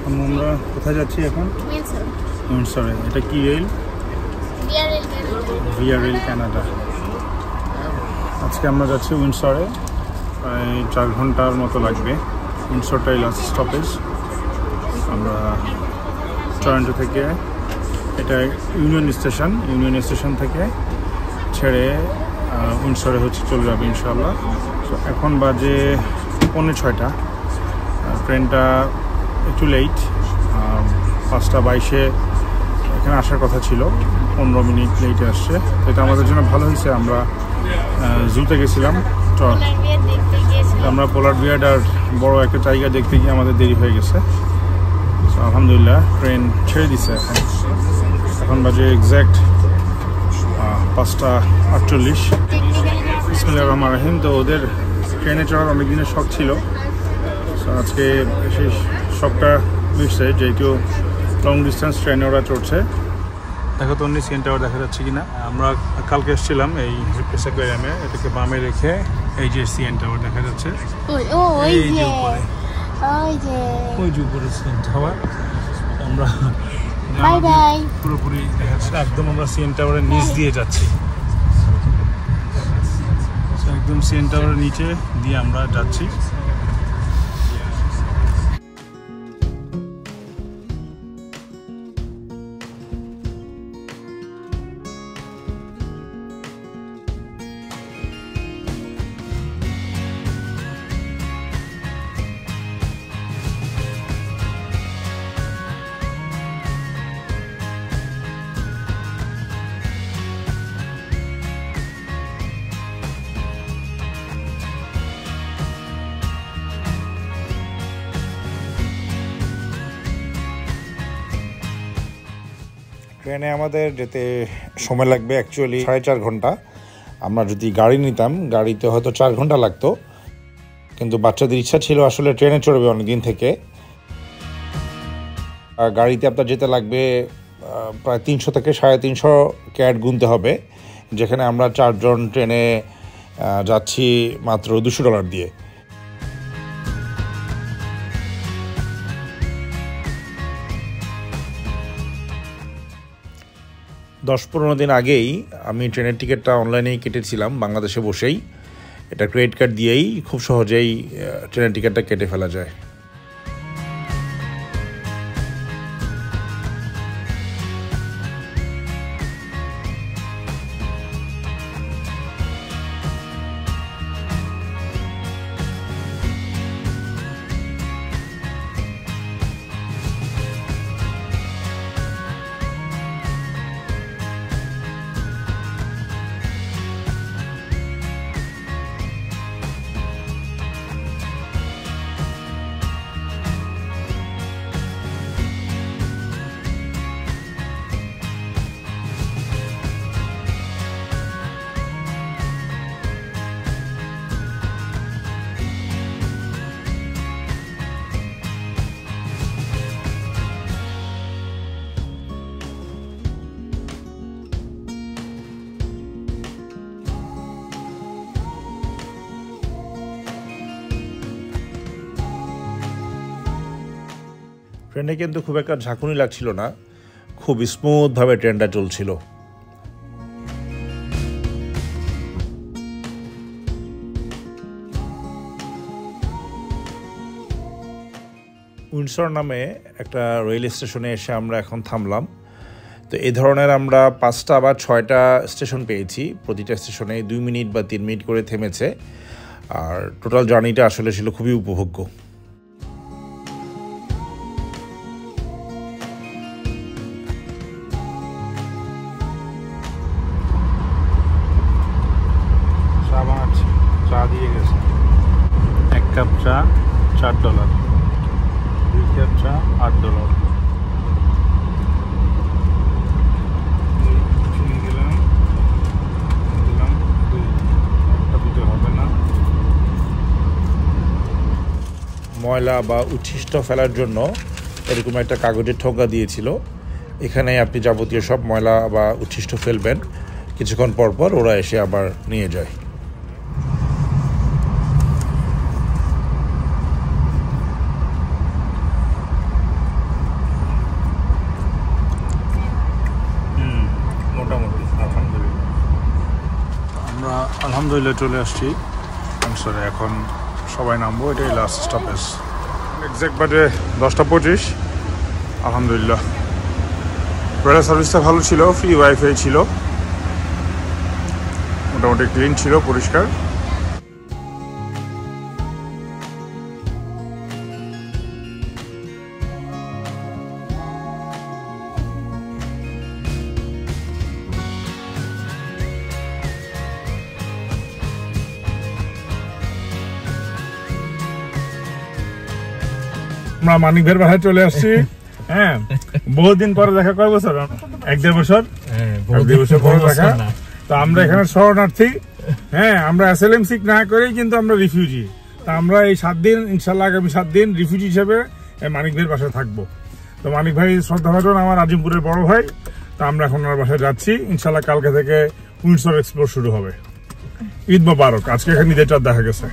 আমরা কোথায় যাচ্ছি এখন? উইন্ডসরে। এটা কি রেল? Villa rail Canada. আজকে আমরা যাচ্ছি উইন্ডসরে, প্রায় 4 ঘন্টার মতো লাগবে। উইন্ডসরটাই লাস্ট স্টপেজ। আমরা টরন্টো থেকে, এটা ইউনিয়ন স্টেশন থেকে ছেড়ে উইন্ডসরে চলে যাবে ইনশাআল্লাহ। তো এখন বাজে 6:45। ট্রেনটা একটু লেট, 5:22 এখানে আসার কথা ছিল, 15 মিনিট লেটে আসছে। এটা আমাদের জন্য ভালো হয়েছে। আমরা জুতে গেছিলাম, আমরা পোলার বিয়ার আর বড় একটা টাইগার দেখতে গিয়ে আমাদের দেরি হয়ে গেছে। তো আলহামদুলিল্লাহ ট্রেন ছেড়ে দিছে। এখন বাজে এক্স্যাক্ট 5:48। বিসমিল্লাহির রহমানির রহিম। তো ওদের ট্রেনে চড়ার অনেক দিনের শখ ছিল, আজকে সেই শখটা মিটছে, যেহেতু লং ডিস্টেন্স ট্রেনে ওরা চড়ছে। দেখো তো অন্য সিএন টাওয়ার দেখা যাচ্ছে কিনা। আমরা কালকে এসেছিলাম এই অ্যাকোয়ারিয়ামে, এটাকে বামে রেখে এই যে সিএন টাওয়ার দেখা যাচ্ছে, ওই যে উপরে সিএন টাওয়ার। আমরা পুরোপুরি দেখা যাচ্ছে, একদম আমরা সিএন টাওয়ারের নিচ দিয়ে যাচ্ছি, একদম সিএন টাওয়ারের নিচে দিয়ে আমরা যাচ্ছি। ট্রেনে আমাদের যেতে সময় লাগবে অ্যাকচুয়ালি 4.5 ঘন্টা। আমরা যদি গাড়ি নিতাম, গাড়িতে হয়তো 4 ঘন্টা লাগতো, কিন্তু বাচ্চাদের ইচ্ছা ছিল আসলে ট্রেনে চড়বে অনেকদিন থেকে। গাড়িতে আপনার যেতে লাগবে প্রায় 300 থেকে 350 ক্যাট গুনতে হবে, যেখানে আমরা 4 জন ট্রেনে যাচ্ছি মাত্র $200 দিয়ে। 10-15 দিন আগেই আমি ট্রেনের টিকিটটা অনলাইনেই কেটেছিলাম, বাংলাদেশে বসেই। এটা ক্রেডিট কার্ড দিয়েই খুব সহজেই ট্রেনের টিকিটটা কেটে ফেলা যায়। ট্রেনে কিন্তু খুব একটা ঝাঁকুনি লাগছিল না, খুব স্মুথভাবে ট্রেনটা চলছিল। উইন্ডসর নামে একটা রেল স্টেশনে এসে আমরা এখন থামলাম। তো এই ধরনের আমরা 5টা বা 6টা স্টেশন পেয়েছি, প্রতিটা স্টেশনে 2 মিনিট বা 3 মিনিট করে থেমেছে। আর টোটাল জার্নিটা আসলে ছিল খুবই উপভোগ্য। চা দিয়ে গেছে, 1 কাপ চা $4, 2 কাপ চা $8। চিনি দিলাম, একটা দিতে হবে না। ময়লা বা উচ্ছিষ্ট ফেলার জন্য এরকম একটা কাগজের ঠোঙ্গা দিয়েছিল, এখানে আপনি যাবতীয় সব ময়লা বা উচ্ছিষ্ট ফেলবেন, কিছুক্ষণ পর পর ওরা এসে আবার নিয়ে যায়। আলহামদুলিল্লাহ চলে আসছি উইন্ডসরে। এখন সবাই নামবো, এটাই লাস্ট স্টপেজ। এক্সাক্ট বাজে 10:25। আলহামদুলিল্লাহ রেল সার্ভিসটা ভালো ছিল, ফ্রি ওয়াইফাই ছিল, মোটামুটি ক্লিন ছিল, পরিষ্কার। আমরা মানিক ভাইয়ের বাসায় চলে আসছি। হ্যাঁ, বহুদিন পরে দেখা, কয় বছর? 1-1.5 বছর, 1-2 বছর পরে দেখা। তো আমরা এখানে শরণার্থী। হ্যাঁ, আমরা অ্যাসাইলাম সিক না করেই কিন্তু আমরা রিফিউজি। তা আমরা এই 7 দিন, ইনশাল্লাহ আগামী 7 দিন রিফিউজি হিসেবে মানিক ভাইয়ের বাসায় থাকবো। তো মানিক ভাই শ্রদ্ধাভাজন আমার আজিমপুরের বড় ভাই। তা আমরা এখন ওনার বাসায় যাচ্ছি। ইনশাল্লাহ কালকে থেকে উইন্ডসর এক্সপ্লোর শুরু হবে। ঈদ মোবারক। আজকে এখানে ঈদের চাঁদ দেখা গেছে।